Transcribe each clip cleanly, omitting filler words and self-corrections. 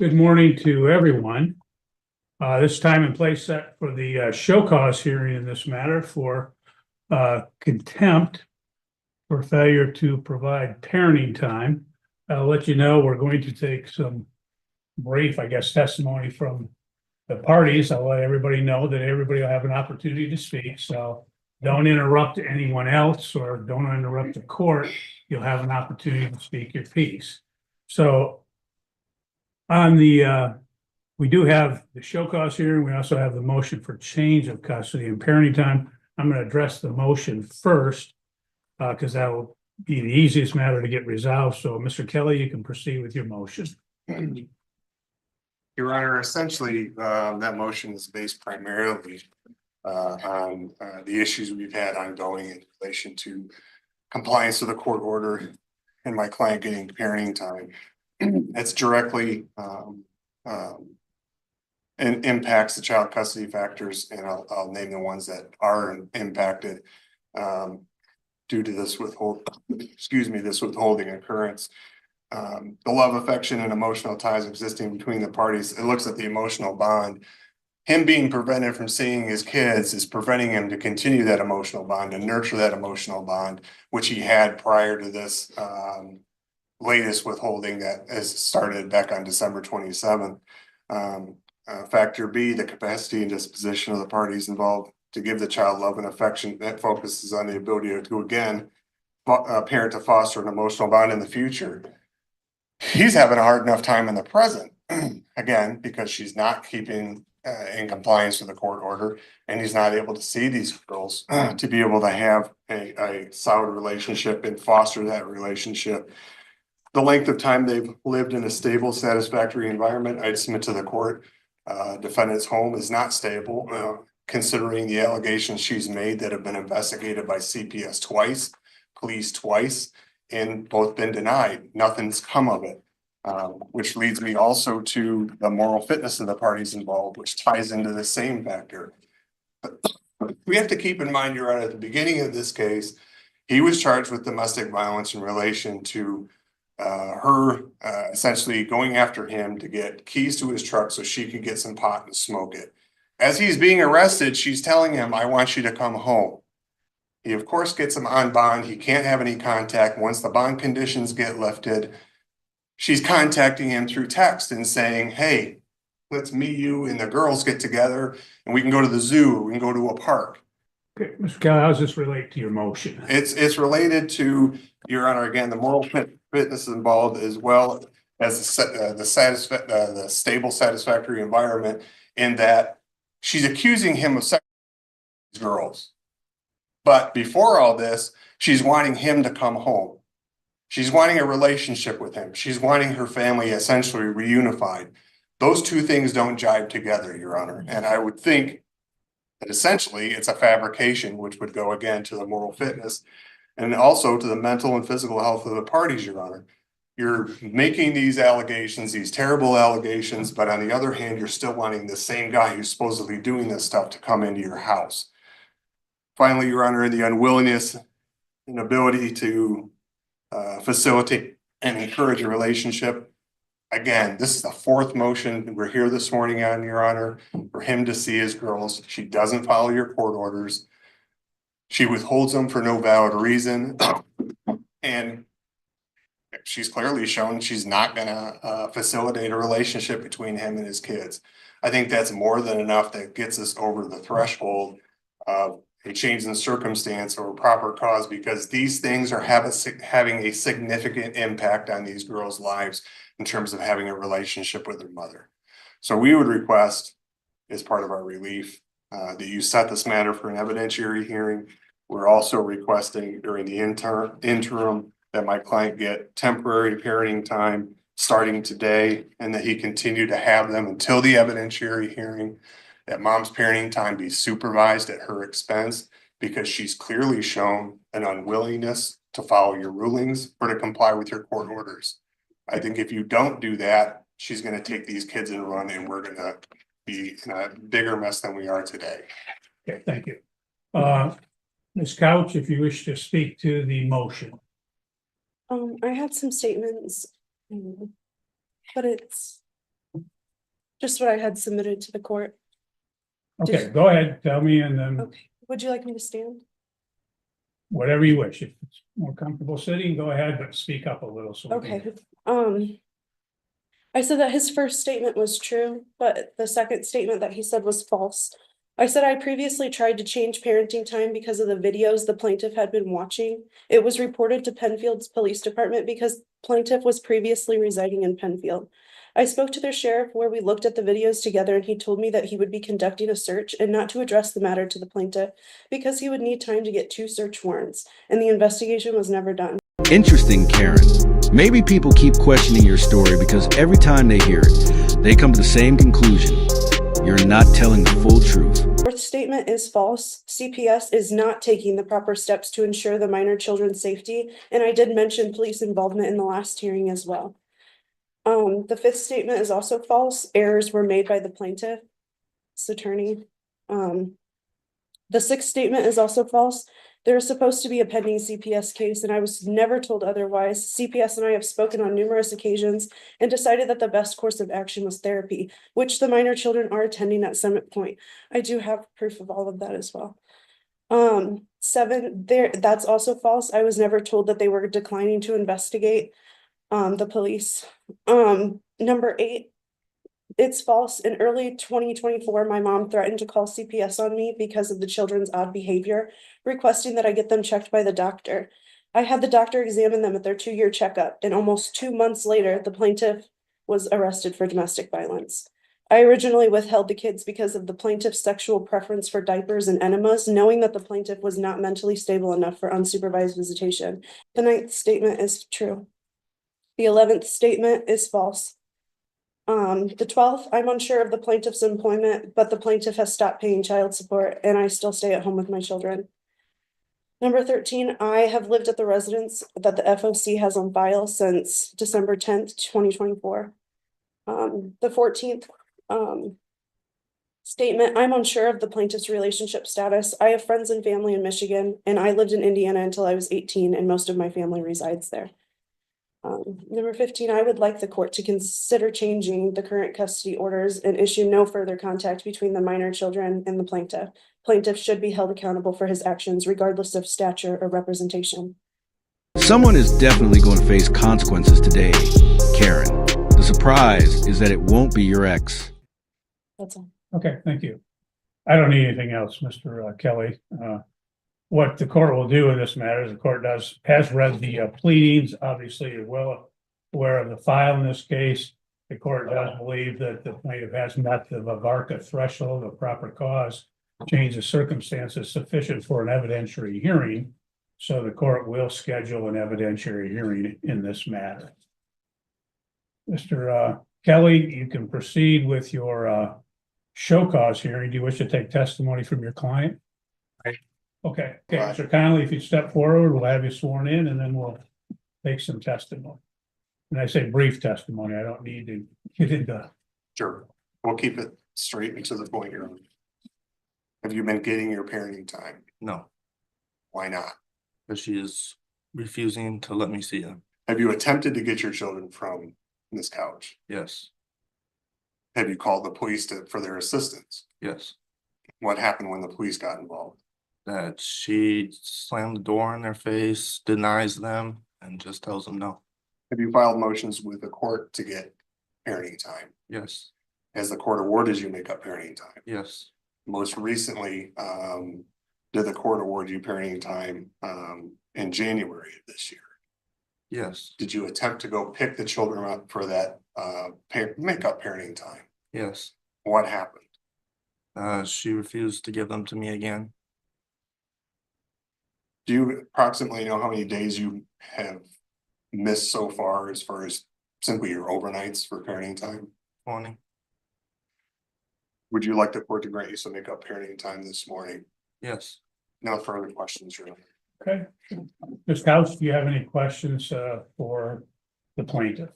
Good morning to everyone. This time and place set for the show cause hearing in this matter for contempt for failure to provide parenting time. I'll let you know we're going to take some brief, testimony from the parties. I'll let everybody know that everybody will have an opportunity to speak. So don't interrupt anyone else or don't interrupt the court. You'll have an opportunity to speak your piece. So on the we do have the show cause hearing. We also have the motion for change of custody and parenting time. I'm going to address the motion first because that will be the easiest matter to get resolved. So, Mr. Kelly, you can proceed with your motion. Your Honor, essentially, that motion is based primarily on the issues we've had ongoing in relation to compliance with the court order and my client getting parenting time. It's directly and impacts the child custody factors, and I'll name the ones that are impacted due to this withholding occurrence. The love, affection, and emotional ties existing between the parties. It looks at the emotional bond. Him being prevented from seeing his kids is preventing him to continue that emotional bond and nurture that emotional bond, which he had prior to this latest withholding that has started back on December 27th. Factor B, the capacity and disposition of the parties involved to give the child love and affection that focuses on the ability to, again, parent to foster an emotional bond in the future. He's having a hard enough time in the present, again, because she's not keeping in compliance with the court order, and he's not able to see these girls to be able to have a solid relationship and foster that relationship. The length of time they've lived in a stable, satisfactory environment, I'd submit to the court. Defendant's home is not stable, considering the allegations she's made that have been investigated by CPS twice, police twice, and both been denied. Nothing's come of it, which leads me also to the moral fitness of the parties involved, which ties into the same factor. But we have to keep in mind, Your Honor, at the beginning of this case, he was charged with domestic violence in relation to her essentially going after him to get keys to his truck so she could get some pot and smoke it. As he's being arrested, she's telling him, "I want you to come home." He, of course, gets him on bond. He can't have any contact. Once the bond conditions get lifted, she's contacting him through text and saying, "Hey, let's meet you and the girls get together and we can go to the zoo or we can go to a park." Okay, Mr. Kelly, how does this relate to your motion? It's related to, Your Honor, again, the moral fitness involved, as well as the stable, satisfactory environment, in that she's accusing him of sex with girls. But before all this, she's wanting him to come home. She's wanting a relationship with him. She's wanting her family essentially reunified. Those two things don't jive together, Your Honor. And I would think that essentially it's a fabrication, which would go again to the moral fitness and also to the mental and physical health of the parties, Your Honor. You're making these allegations, these terrible allegations, but on the other hand, you're still wanting the same guy who's supposedly doing this stuff to come into your house. Finally, Your Honor, the unwillingness and ability to facilitate and encourage a relationship. Again, this is the fourth motion we're here this morning on, Your Honor, for him to see his girls. She doesn't follow your court orders. She withholds them for no valid reason. And she's clearly shown she's not going to facilitate a relationship between him and his kids. I think that's more than enough that gets us over the threshold of a change in circumstance or a proper cause, because these things are having a significant impact on these girls' lives in terms of having a relationship with their mother. So we would request, as part of our relief, that you set this matter for an evidentiary hearing. We're also requesting during the interim that my client get temporary parenting time starting today, and that he continue to have them until the evidentiary hearing, that mom's parenting time be supervised at her expense, because she's clearly shown an unwillingness to follow your rulings or to comply with your court orders. I think if you don't do that, she's going to take these kids and run, and we're going to be in a bigger mess than we are today. Okay, thank you. Ms. Couch, if you wish to speak to the motion. I had some statements, but it's Just what I had submitted to the court. Okay, go ahead, tell me, and then Okay, would you like me to stand? whatever you wish. If it's more comfortable sitting, go ahead, but speak up a little. So we can- Okay, I said that his first statement was true, but the second statement that he said was false. I said I previously tried to change parenting time because of the videos the plaintiff had been watching. It was reported to Penfield's police department because plaintiff was previously residing in Penfield. I spoke to their sheriff where we looked at the videos together and he told me that he would be conducting a search and not to address the matter to the plaintiff because he would need time to get 2 search warrants, and the investigation was never done. Interesting, Karen. Maybe people keep questioning your story because every time they hear it, they come to the same conclusion. You're not telling the full truth. Fourth statement is false. CPS is not taking the proper steps to ensure the minor children's safety, and I did mention police involvement in the last hearing as well. The fifth statement is also false. Errors were made by the plaintiff's attorney. The sixth statement is also false. There is supposed to be a pending CPS case, and I was never told otherwise. CPS and I have spoken on numerous occasions and decided that the best course of action was therapy, which the minor children are attending at Summit Point. I do have proof of all of that as well. That's also false. I was never told that they were declining to investigate the police. Number 8, it's false. In early 2024, my mom threatened to call CPS on me because of the children's odd behavior, requesting that I get them checked by the doctor. I had the doctor examine them at their 2-year checkup, and almost 2 months later, the plaintiff was arrested for domestic violence. I originally withheld the kids because of the plaintiff's sexual preference for diapers and enemas, knowing that the plaintiff was not mentally stable enough for unsupervised visitation. The 9th statement is true. The 11th statement is false. The 12th, I'm unsure of the plaintiff's employment, but the plaintiff has stopped paying child support and I still stay at home with my children. Number 13, I have lived at the residence that the FOC has on file since December 10th, 2024. The 14th, statement, I'm unsure of the plaintiff's relationship status. I have friends and family in Michigan, and I lived in Indiana until I was 18, and most of my family resides there. Number 15, I would like the court to consider changing the current custody orders and issue no further contact between the minor children and the plaintiff. Plaintiff should be held accountable for his actions regardless of stature or representation. Someone is definitely going to face consequences today, Karen. The surprise is that it won't be your ex. That's all. Okay, thank you. I don't need anything else, Mr. Kelly. What the court will do in this matter is the court has read the pleadings, obviously is well aware of the file in this case. The court does believe that the plaintiff has met the VARCA threshold of proper cause, change of circumstances sufficient for an evidentiary hearing. So the court will schedule an evidentiary hearing in this matter. Mr. Kelly, you can proceed with your show cause hearing. Do you wish to take testimony from your client? Okay, Mr. Connolly, if you step forward, we'll have you sworn in and then we'll take some testimony. And I say brief testimony, I don't need to get into. Sure, we'll keep it straight and to the point here. Have you been getting your parenting time? No, Why not? because she is refusing to let me see them. Have you attempted to get your children from this couch? Yes, Have you called the police for their assistance? yes. What happened when the police got involved? That she slammed the door in their face, denies them, and just tells them no. Have you filed motions with the court to get parenting time? Yes, Has the court awarded you make up parenting time? yes, Most recently, did the court award you parenting time in January of this year? yes, Did you attempt to go pick the children up for that make up parenting time? yes. What happened? She refused to give them to me again. Do you approximately know how many days you have missed so far as simply your overnights for parenting time? 20. Would you like the court to grant you some make up parenting time this morning? Yes. No further questions, Your Honor. Okay. Ms. Couch, do you have any questions for the plaintiff?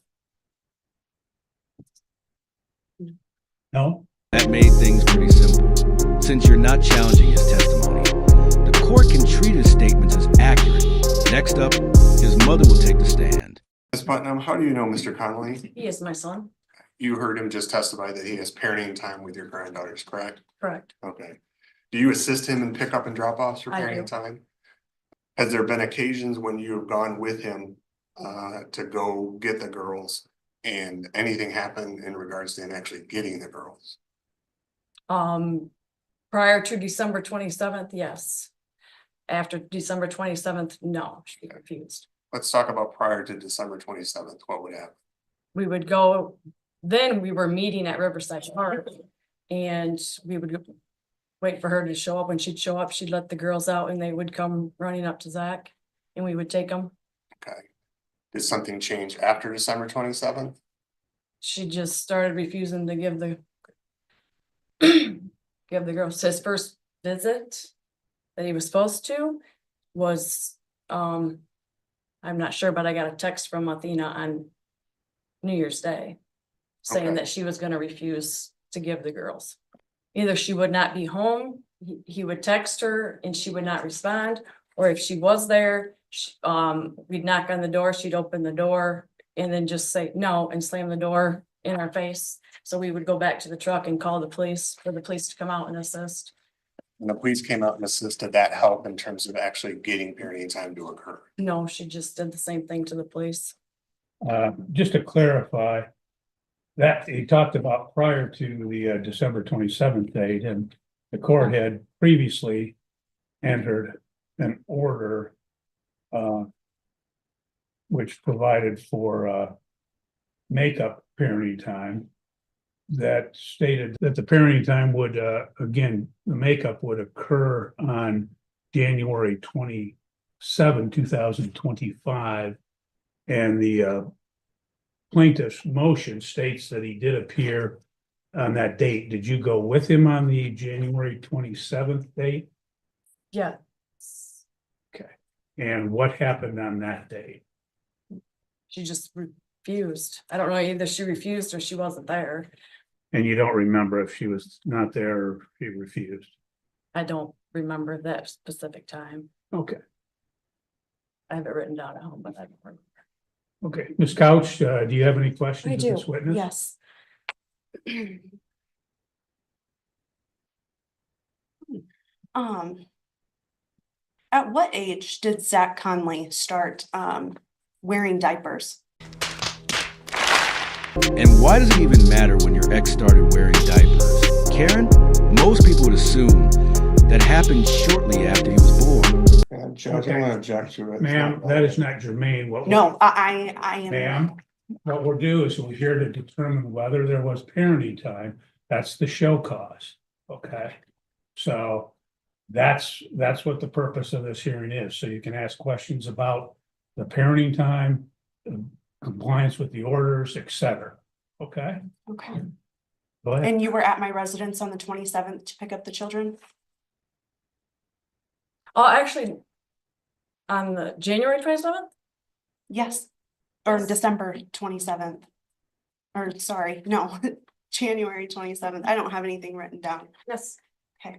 No? That made things pretty simple. Since you're not challenging his testimony, the court can treat his statements as accurate. Next up, his mother will take the stand. Ms. Putnam, how do you know Mr. Connolly? He is my son. you heard him just testify that he has parenting time with your granddaughters, correct? Correct. Okay. Do you assist him in pickup and drop offs for I parenting do. time? Has there been occasions when you have gone with him to go get the girls and anything happened in regards to him actually getting the girls? Prior to December 27th, yes. After December 27th, no, she refused. Let's talk about prior to December 27th. What would happen? We would go, then we were meeting at Riverside Park. And we would wait for her to show up. When she'd show up, she'd let the girls out and they would come running up to Zach. And we would take them. Okay. Did something change after December 27th? She just started refusing to give the give the girls. His first visit that he was supposed to was I'm not sure, but I got a text from Athena on New Year's Day saying Okay. that she was gonna refuse to give the girls. Either she would not be home, he would text her and she would not respond, or if she was there, we'd knock on the door, she'd open the door and then just say no and slam the door in our face. So we would go back to the truck and call the police for the police to come out and assist. And the police came out and assisted that help in terms of actually getting parenting time to occur. No, she just did the same thing to the police. Just to clarify, that he talked about prior to the December 27th date, and the court had previously entered an order which provided for makeup parenting time that stated that the parenting time would again, the makeup would occur on January 27, 2025, and the plaintiff's motion states that he did appear on that date. Did you go with him on the January 27th date? Yeah. Okay. And what happened on that date? She just refused. I don't know, either she refused or she wasn't there. And you don't remember if she was not there or if she refused? I don't remember that specific time. Okay. I have it written down at home, but I don't remember. Okay. Ms. Couch, do you have any I questions of do, this witness? yes. At what age did Zach Conley start wearing diapers? And why does it even matter when your ex started wearing diapers? Karen, most people would assume that happened shortly after he was born. And Judge, I'm gonna object to it. Ma'am, that is not germane. No, I am. Ma'am, what we'll do is we're here to determine whether there was parenting time. That's the show cause, okay? So that's what the purpose of this hearing is. So you can ask questions about the parenting time, compliance with the orders, et cetera, okay? Okay. Go ahead. And you were at my residence on the 27th to pick up the children? Oh, actually, on the January 27th? Yes. Or Yes. December 27th. Or sorry, no, January 27th. I don't have anything written down. Yes. Okay.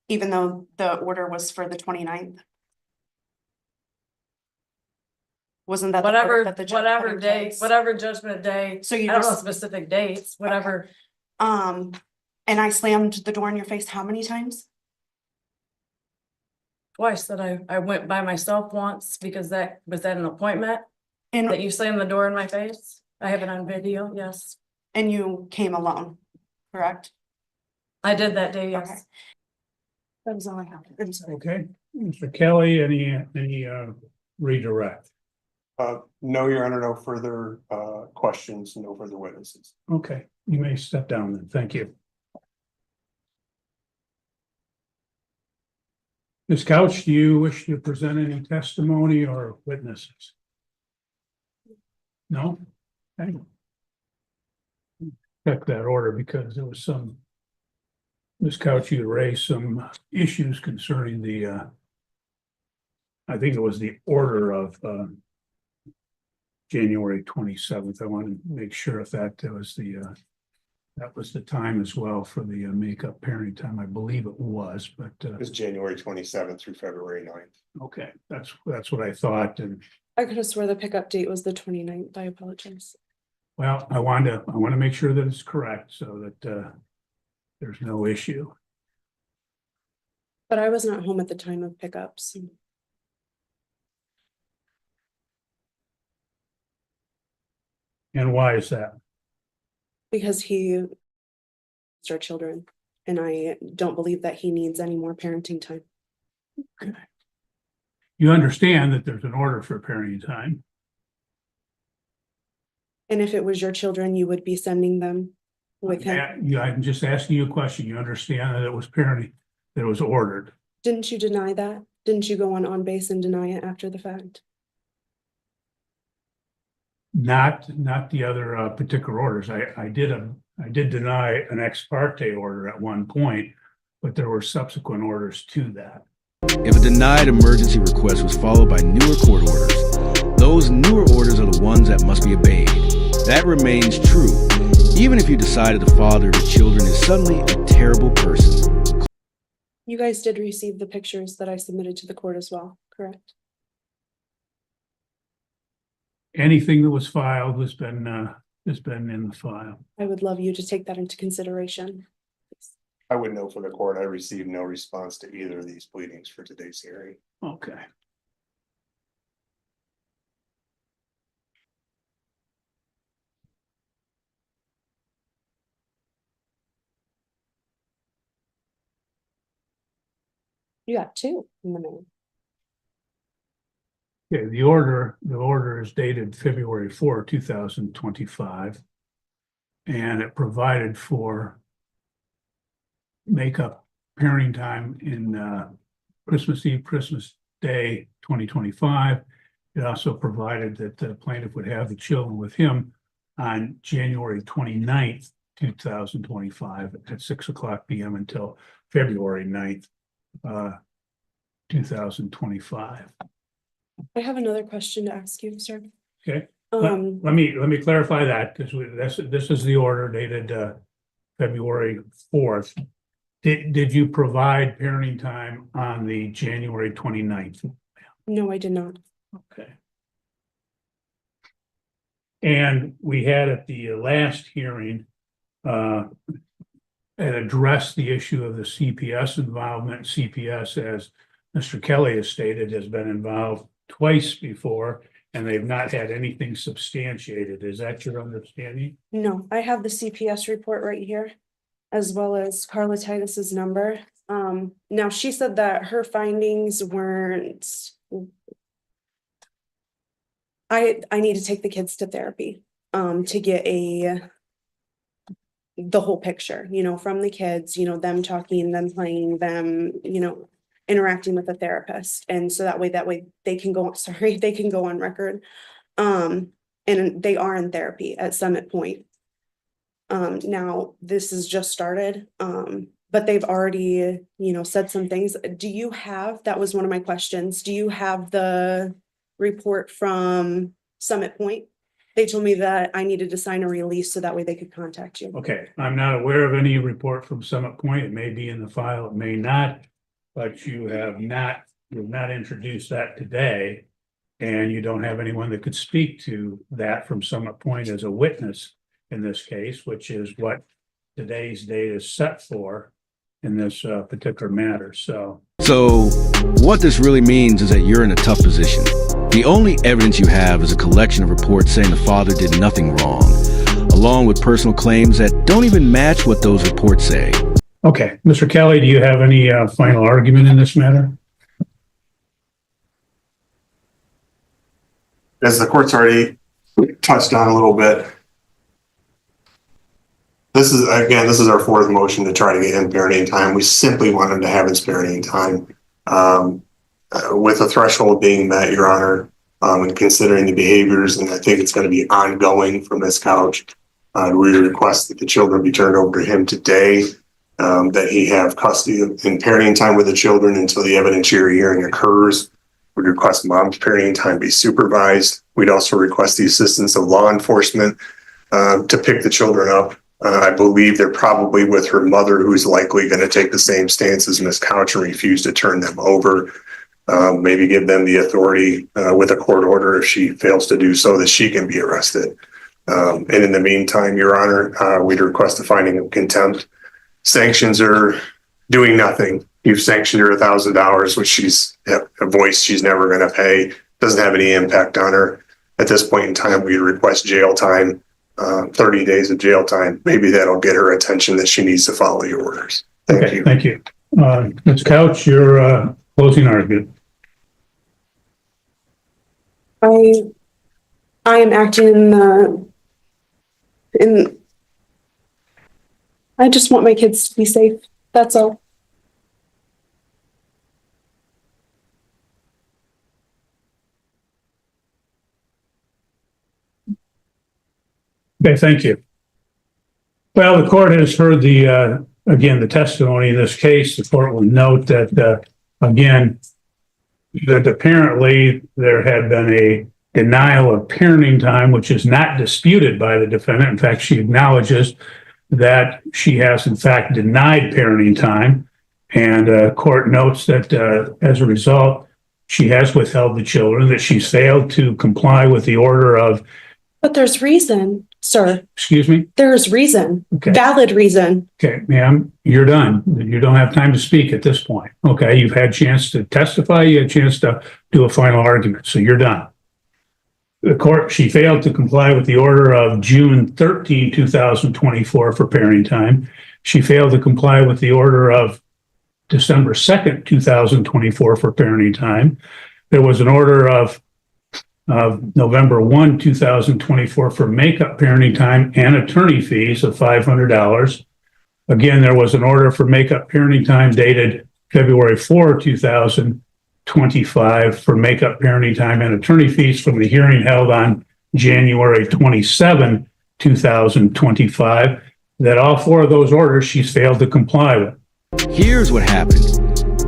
Even though the order was for the 29th. Wasn't that the court Whatever, that the judge put whatever in day, place? whatever judgment day. So I you don't know just, specific dates, whatever. and I slammed the door in your face how many times? Twice that I went by myself once because that was at an appointment that And, you slammed the door in my face. I have it on video, yes. and you came alone, correct? I did that day, Okay. yes. That was all I have. I'm sorry. Okay, Mr. Kelly, any redirect? No, Your Honor, no further questions, no further witnesses. Okay, you may step down then. Thank you. Ms. Couch, do you wish to present any testimony or witnesses? No? Okay. Check that order because there was some. Ms. Couch, you raised some issues concerning the I think it was the order of January 27th. I want to make sure if that was the time as well for the makeup parenting time. I believe it was, but It was January 27th through February 9th. okay, that's what I thought. And I could have swore the pickup date was the 29th. I apologize. Well, I want to make sure that it's correct so that there's no issue. But I was not home at the time of pickups. And why is that? Because he raised our children, and I don't believe that he needs any more parenting time. You understand that there's an order for parenting time. And if it was your children, you would be sending them with him. Yeah, I'm just asking you a question. You understand that it was parenting, that it was ordered. Didn't you deny that? Didn't you go on base and deny it after the fact? Not the other particular orders. I did deny an ex parte order at one point, but there were subsequent orders to that. If a denied emergency request was followed by newer court orders, those newer orders are the ones that must be obeyed. That remains true, even if you decided the father of the children is suddenly a terrible person. You guys did receive the pictures that I submitted to the court as well, correct? Anything that was filed has been in the file. I would love you to take that into consideration. I would know for the court, I received no response to either of these pleadings for today's hearing. Okay. You got two in the mail. Okay, the order is dated February 4, 2025. And it provided for makeup parenting time in Christmas Eve, Christmas Day, 2025. It also provided that the plaintiff would have the children with him on January 29th, 2025 at 6:00 p.m. until February 9th, 2025. I have another question to ask you, sir. Okay. Let me clarify that, because this is the order dated February 4th. Did you provide parenting time on the January 29th? No, I did not. Okay. And we had at the last hearing and addressed the issue of the CPS involvement. CPS, as Mr. Kelly has stated, has been involved twice before, and they've not had anything substantiated. Is that your understanding? No, I have the CPS report right here, as well as Carla Titus's number. Now she said that her findings weren't. I need to take the kids to therapy, to get the whole picture, from the kids, them talking, them playing, them, interacting with a therapist. And so that way they can go, they can go on record. And they are in therapy at Summit Point. Now this has just started, but they've already, said some things. That was one of my questions. Do you have the report from Summit Point? They told me that I needed to sign a release so that way they could contact you. Okay, I'm not aware of any report from Summit Point. It may be in the file, it may not, but you have not introduced that today. And you don't have anyone that could speak to that from Summit Point as a witness in this case, which is what today's date is set for in this particular matter. So what this really means is that you're in a tough position. The only evidence you have is a collection of reports saying the father did nothing wrong, along with personal claims that don't even match what those reports say. Okay, Mr. Kelly, do you have any final argument in this matter? As the court's already touched on a little bit, this is our fourth motion to try to get him parenting time. We simply want him to have his parenting time, with the threshold being met, Your Honor, and considering the behaviors, and I think it's going to be ongoing from this couch. We request that the children be turned over to him today, that he have custody and parenting time with the children until the evidentiary hearing occurs. We'd request mom's parenting time be supervised. We'd also request the assistance of law enforcement to pick the children up. I believe they're probably with her mother, who's likely going to take the same stance as Ms. Couch and refuse to turn them over. Maybe give them the authority with a court order if she fails to do so, that she can be arrested. And in the meantime, Your Honor, we'd request a finding of contempt. Sanctions are doing nothing. You've sanctioned her $1,000, which she's a voice she's never going to pay. Doesn't have any impact on her. At this point in time, we request jail time, 30 days of jail time. Maybe that'll get her attention that she needs to follow your orders. Thank you. Thank you. Ms. Couch, your closing argument. I am acting I just want my kids to be safe. That's all. Okay, thank you. Well, the court has heard again, the testimony in this case. The court will note that, again, that apparently there had been a denial of parenting time, which is not disputed by the defendant. In fact, she acknowledges that she has, in fact, denied parenting time. And court notes that as a result, she has withheld the children, that she's failed to comply with the order of. But there's reason, sir. Excuse me? There's reason. Okay. Valid reason. Okay, ma'am, you're done. You don't have time to speak at this point. Okay, you've had a chance to testify. You had a chance to do a final argument, so you're done. The court, she failed to comply with the order of June 13, 2024 for parenting time. She failed to comply with the order of December 2nd, 2024 for parenting time. There was an order of November 1, 2024 for makeup parenting time and attorney fees of $500. Again, there was an order for makeup parenting time dated February 4, 2025 for makeup parenting time and attorney fees from the hearing held on January 27, 2025, that all four of those orders she's failed to comply with. Here's what happened.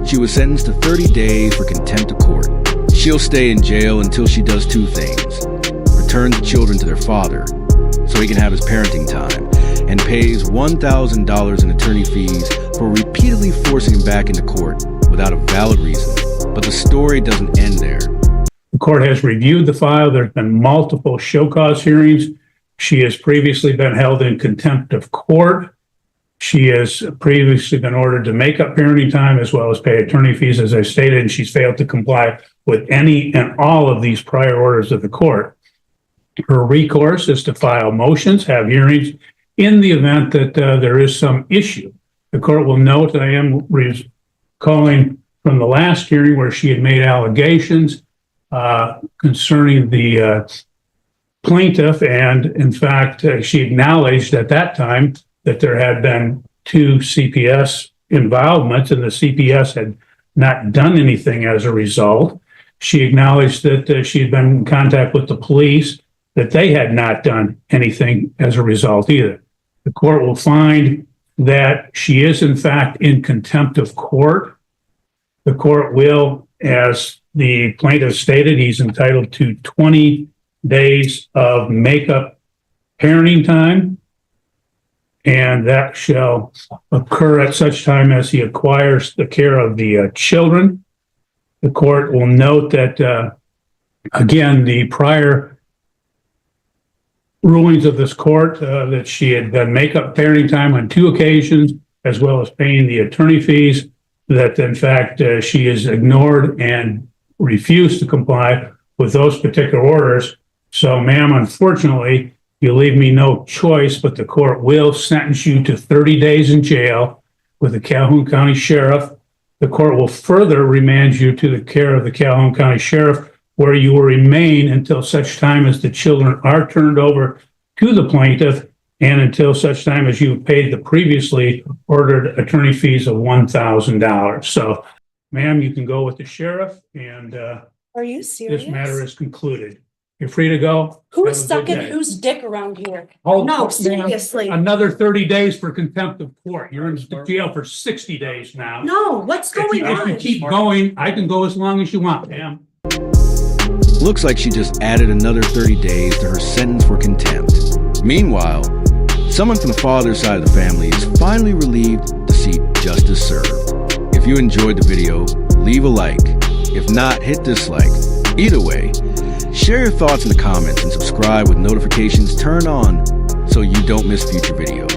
She was sentenced to 30 days for contempt of court. She'll stay in jail until she does two things: return the children to their father so he can have his parenting time, and pays $1,000 in attorney fees for repeatedly forcing him back into court without a valid reason. But the story doesn't end there. The court has reviewed the file. There's been multiple show cause hearings. She has previously been held in contempt of court. She has previously been ordered to make up parenting time as well as pay attorney fees, as I stated, and she's failed to comply with any and all of these prior orders of the court. Her recourse is to file motions, have hearings in the event that there is some issue. The court will note that I am recalling from the last hearing where she had made allegations concerning the plaintiff, and in fact, she acknowledged at that time that there had been two CPS involvements and the CPS had not done anything as a result. She acknowledged that she had been in contact with the police, that they had not done anything as a result either. The court will find that she is in fact in contempt of court. The court will, as the plaintiff stated, he's entitled to 20 days of makeup parenting time, and that shall occur at such time as he acquires the care of the children. The court will note that, again, the prior rulings of this court, that she had done makeup parenting time on 2 occasions, as well as paying the attorney fees, that in fact she has ignored and refused to comply with those particular orders. So, ma'am, unfortunately, you leave me no choice, but the court will sentence you to 30 days in jail with the Calhoun County Sheriff. The court will further remand you to the care of the Calhoun County Sheriff, where you will remain until such time as the children are turned over to the plaintiff and until such time as you've paid the previously ordered attorney fees of $1,000. So, ma'am, you can go with the sheriff, and Are you serious? this matter is concluded. You're free to go. Who's Have a good sucking day. whose dick around here? Oh, No, ma'am, seriously. Another 30 days for contempt of court. You're in jail for 60 days now. No, what's If going you on? keep going, I can go as long as you want, ma'am. Looks like she just added another 30 days to her sentence for contempt. Meanwhile, someone from the father's side of the family is finally relieved to see justice served. If you enjoyed the video, leave a like. If not, hit dislike. Either way, Share your thoughts in the comments and subscribe with notifications turned on so you don't miss future videos.